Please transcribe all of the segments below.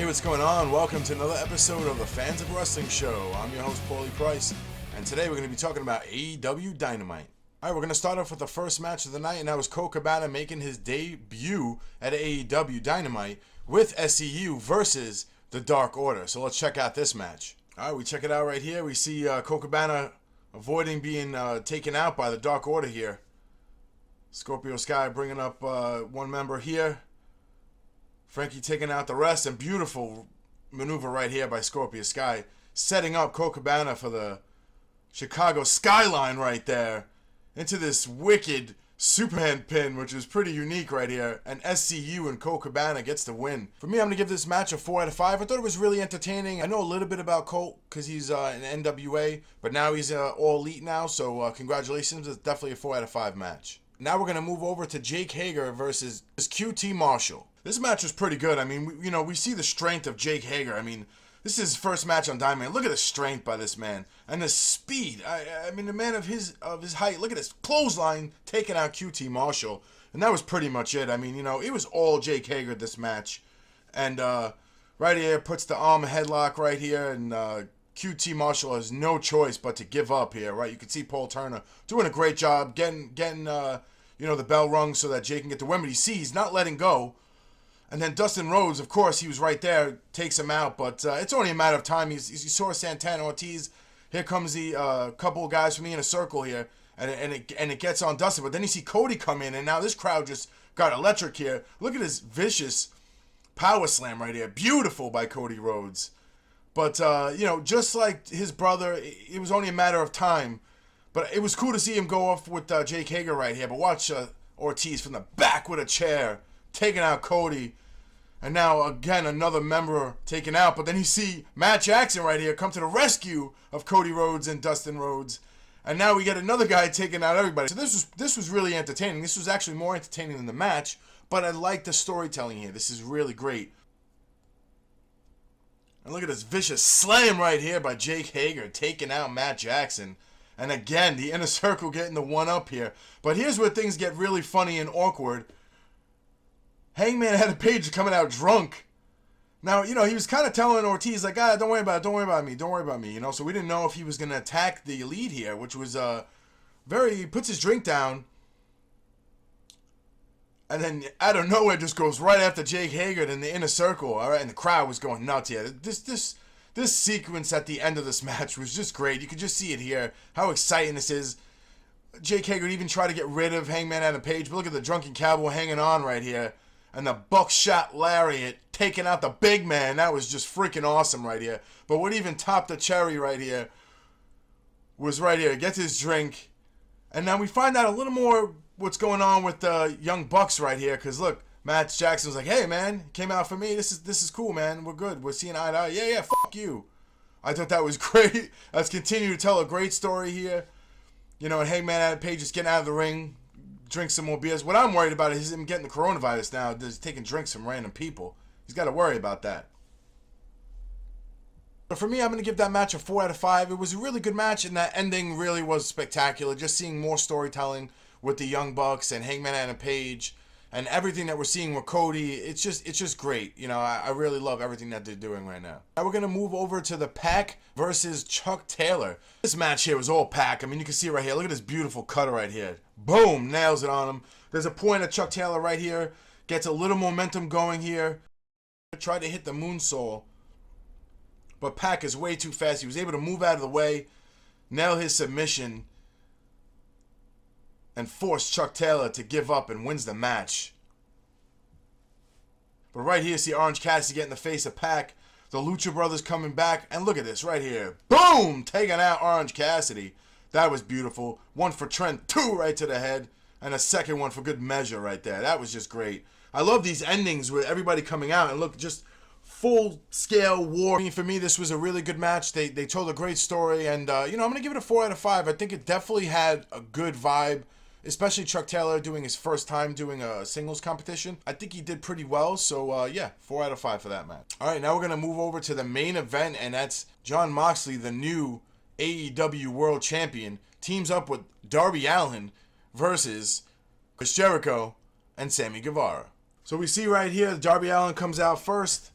Hey, what's going on? Welcome to another episode of the Fans of Wrestling Show. I'm your host, Paulie Price, and today we're going to be talking about AEW Dynamite. Alright, we're going to start off with the first match of the night, and that was Colt Cabana making his debut at AEW Dynamite with SCU versus the Dark Order. So let's check out this match. Alright, we check it out right here. We see Colt Cabana avoiding being taken out by the Dark Order here. Scorpio Sky bringing up one member here. Frankie taking out the rest, and beautiful maneuver right here by Scorpio Sky, setting up Colt Cabana for the Chicago skyline right there into this wicked Superman pin, which is pretty unique right here. And SCU and Colt Cabana gets the win. For me, I'm going to give this match a 4 out of 5. I thought it was really entertaining. I know a little bit about Colt because he's in NWA, but now he's all elite now, so congratulations. It's definitely a 4 out of 5 match. Now we're going to move over to Jake Hager versus QT Marshall. This match was pretty good. I mean, we see the strength of Jake Hager. I mean, this is his first match on Dynamite. Look at the strength by this man and the speed. I mean, the man of his height. Look at this clothesline taking out QT Marshall, and that was pretty much it. I mean, it was all Jake Hager this match, and right here puts the arm headlock right here, and QT Marshall has no choice but to give up here. Right, you can see Paul Turner doing a great job getting the bell rung so that Jake can get the win, but he's not letting go. And then Dustin Rhodes, of course, he was right there, takes him out, but it's only a matter of time. You saw Santana Ortiz. Here comes the couple of guys from the inner circle here, and it gets on Dustin. But then you see Cody come in, and now this crowd just got electric here. Look at this vicious power slam right here. Beautiful by Cody Rhodes. But, just like his brother, it was only a matter of time. But it was cool to see him go off with Jake Hager right here. But watch Ortiz from the back with a chair, taking out Cody. And now, again, another member taken out. But then you see Matt Jackson right here come to the rescue of Cody Rhodes and Dustin Rhodes. And now we get another guy taking out everybody. So this was really entertaining. This was actually more entertaining than the match. But I like the storytelling here. This is really great. And look at this vicious slam right here by Jake Hager taking out Matt Jackson. And again, the inner circle getting the one up here. But here's where things get really funny and awkward. Hangman Adam Page coming out drunk. Now, he was kind of telling Ortiz, like, don't worry about it, don't worry about me, don't worry about me, So we didn't know if he was going to attack the Elite here, which was he puts his drink down. And then out of nowhere just goes right after Jake Hager in the inner circle, all right? And the crowd was going nuts here. This sequence at the end of this match was just great. You could just see it here, how exciting this is. Jake Hager even tried to get rid of Hangman Adam Page, but look at the Drunken Cowboy hanging on right here. And the buckshot lariat taking out the big man. That was just freaking awesome right here. But what even topped the cherry right here was right here. Gets his drink. And now we find out a little more what's going on with the Young Bucks right here. Because look, Matt Jackson was like, hey man, came out for me. This is cool, man. We're good. We're seeing eye to eye. Yeah, fuck you. I thought that was great. Let's continue to tell a great story here. And Hangman Adam Page is getting out of the ring. Drink some more beers. What I'm worried about is him getting the coronavirus now. Just taking drinks from random people. He's got to worry about that. But for me, I'm going to give that match a 4 out of 5. It was a really good match, and that ending really was spectacular. Just seeing more storytelling with the Young Bucks and Hangman Adam Page and everything that we're seeing with Cody. It's just great. I really love everything that they're doing right now. Now we're going to move over to the Pac versus Chuck Taylor. This match here was all Pac. I mean, you can see it right here. Look at this beautiful cutter right here. Boom, nails it on him. There's a point of Chuck Taylor right here. Gets a little momentum going here. Tried to hit the moonsault. But Pac is way too fast. He was able to move out of the way, nail his submission, and force Chuck Taylor to give up and wins the match. But right here, see Orange Cassidy get in the face of Pac. The Lucha Brothers coming back. And look at this right here. Boom! Taking out Orange Cassidy. That was beautiful. One for Trent, 2 right to the head. And a second one for good measure right there. That was just great. I love these endings with everybody coming out. And look, just full-scale war. I mean, for me, this was a really good match. They told a great story. And, I'm going to give it a 4 out of 5. I think it definitely had a good vibe. Especially Chuck Taylor doing his first time doing a singles competition. I think he did pretty well. So, 4 out of 5 for that match. All right, now we're going to move over to the main event. And that's Jon Moxley, the new AEW World Champion, teams up with Darby Allin versus Chris Jericho and Sammy Guevara. So we see right here, Darby Allin comes out first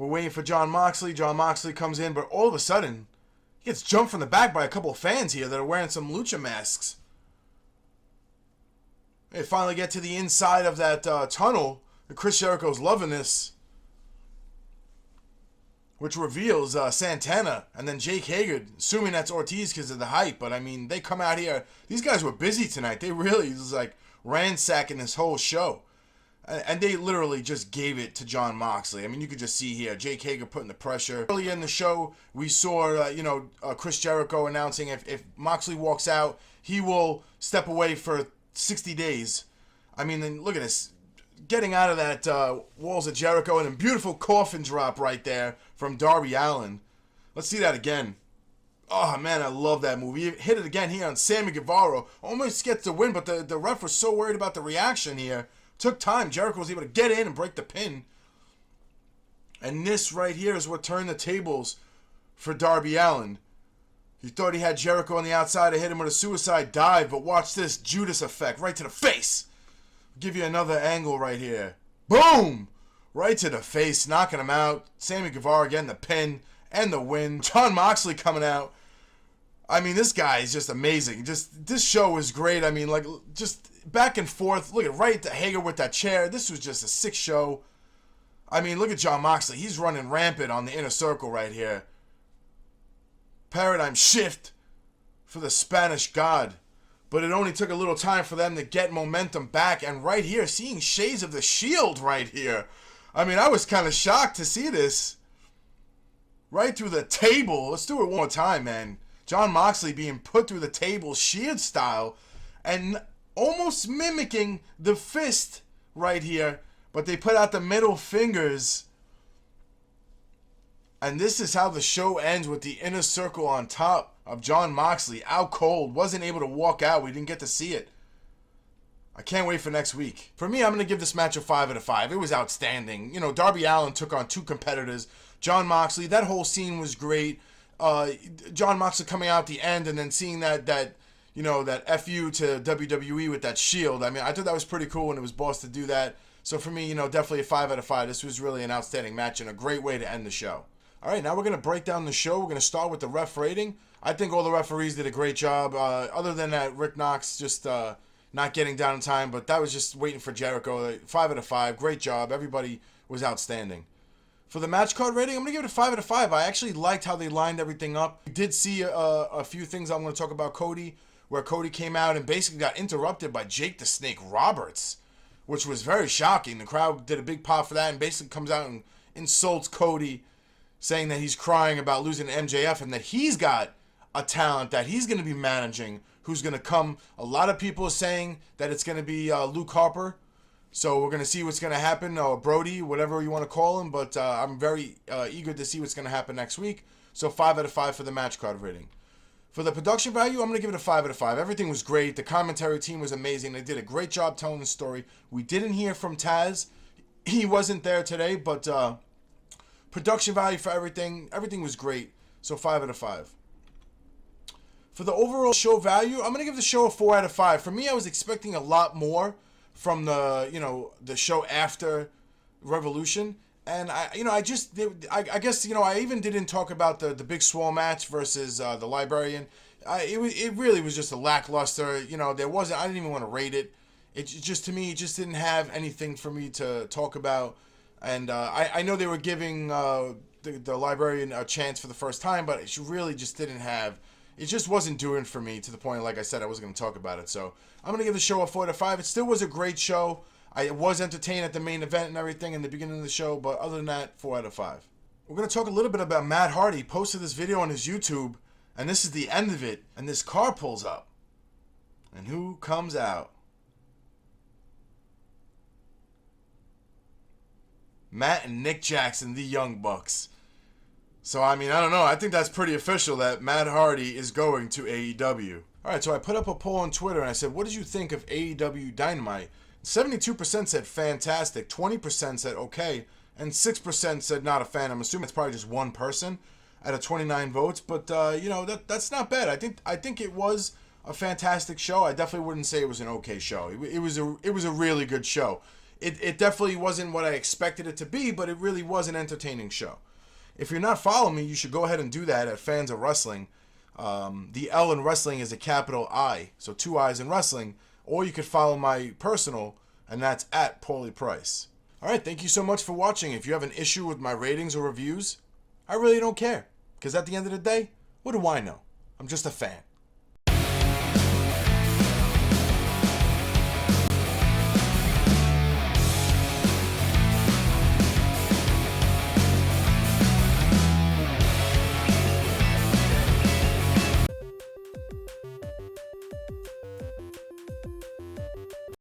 We're waiting for Jon Moxley. Jon Moxley comes in, but all of a sudden, he gets jumped from the back by a couple of fans here that are wearing some lucha masks. They finally get to the inside of that tunnel. And Chris Jericho's loving this. Which reveals Santana and then Jake Hager, assuming that's Ortiz because of the hype. But, I mean, they come out here. These guys were busy tonight. They really was like ransacking this whole show. And they literally just gave it to Jon Moxley. I mean, you could just see here, Jake Hager putting the pressure. Early in the show, we saw, Chris Jericho announcing if Moxley walks out, he will step away for 60 days. I mean, then look at this. Getting out of that Walls of Jericho and a beautiful coffin drop right there from Darby Allin. Let's see that again. Oh, man, I love that move. He hit it again here on Sammy Guevara. Almost gets the win, but the ref was so worried about the reaction here. Took time. Jericho was able to get in and break the pin. And this right here is what turned the tables for Darby Allin. He thought he had Jericho on the outside to hit him with a suicide dive, but watch this Judas effect right to the face. Give you another angle right here. Boom! Right to the face, knocking him out. Sammy Guevara getting the pin and the win. Jon Moxley coming out. I mean, this guy is just amazing. This show is great. I mean, like, just back and forth. Look at right to Hager with that chair. This was just a sick show. I mean, look at Jon Moxley. He's running rampant on the inner circle right here. Paradigm shift for the Spanish God. But it only took a little time for them to get momentum back. And right here, seeing shades of the Shield right here. I mean, I was kind of shocked to see this. Right through the table. Let's do it one more time, man. Jon Moxley being put through the table, Shield style. And almost mimicking the fist right here. But they put out the middle fingers. And this is how the show ends with the inner circle on top of Jon Moxley, out cold, wasn't able to walk out. We didn't get to see it. I can't wait for next week. For me, I'm going to give this match a 5 out of 5. It was outstanding. You know, Darby Allin took on two competitors. Jon Moxley, that whole scene was great. Jon Moxley coming out at the end and then seeing that FU to WWE with that Shield. I mean, I thought that was pretty cool when it was Boss to do that. So for me, definitely a 5 out of 5. This was really an outstanding match and a great way to end the show. All right, now we're going to break down the show. We're going to start with the ref rating. I think all the referees did a great job. Other than that, Rick Knox just not getting down in time, but that was just waiting for Jericho. 5 out of 5. Great job. Everybody was outstanding. For the match card rating, I'm going to give it a 5 out of 5. I actually liked how they lined everything up. We did see a few things I'm going to talk about Cody, where Cody came out and basically got interrupted by Jake the Snake Roberts, which was very shocking. The crowd did a big pop for that and basically comes out and insults Cody, saying that he's crying about losing to MJF and that he's got a talent that he's going to be managing who's going to come. A lot of people are saying that it's going to be Luke Harper. So we're going to see what's going to happen, or Brody, whatever you want to call him. But I'm very eager to see what's going to happen next week. So 5 out of 5 for the match card rating. For the production value, I'm going to give it a 5 out of 5. Everything was great. The commentary team was amazing. They did a great job telling the story. We didn't hear from Taz. He wasn't there today, but production value for everything was great. So 5 out of 5. For the overall show value, I'm going to give the show a 4 out of 5. For me, I was expecting a lot more from the show after Revolution. And I guess I even didn't talk about the Big Swole match versus the Librarian. It really was just a lackluster. There wasn't. I didn't even want to rate it. It just, to me, it just didn't have anything for me to talk about. And I know they were giving the Librarian a chance for the first time, but it really just didn't have. It just wasn't doing for me to the point, like I said, I wasn't going to talk about it. So I'm going to give the show a 4 out of 5. It still was a great show. I was entertained at the main event and everything in the beginning of the show, but other than that, 4 out of 5. We're going to talk a little bit about Matt Hardy. He posted this video on his YouTube, and this is the end of it. And this car pulls up. And who comes out? Matt and Nick Jackson, the Young Bucks. So, I mean, I don't know. I think that's pretty official that Matt Hardy is going to AEW. All right, so I put up a poll on Twitter, and I said, what did you think of AEW Dynamite? 72% said fantastic, 20% said okay, and 6% said not a fan. I'm assuming it's probably just one person out of 29 votes, but, that's not bad. I think it was a fantastic show. I definitely wouldn't say it was an okay show. It was a really good show. it definitely wasn't what I expected it to be, but it really was an entertaining show. If you're not following me, you should go ahead and do that at Fans of Wrestling. The L in wrestling is a capital I, so 2 I's in wrestling. Or you could follow my personal, and that's at Paulie Price. Alright, thank you so much for watching. If you have an issue with my ratings or reviews, I really don't care. Because at the end of the day, what do I know? I'm just a fan.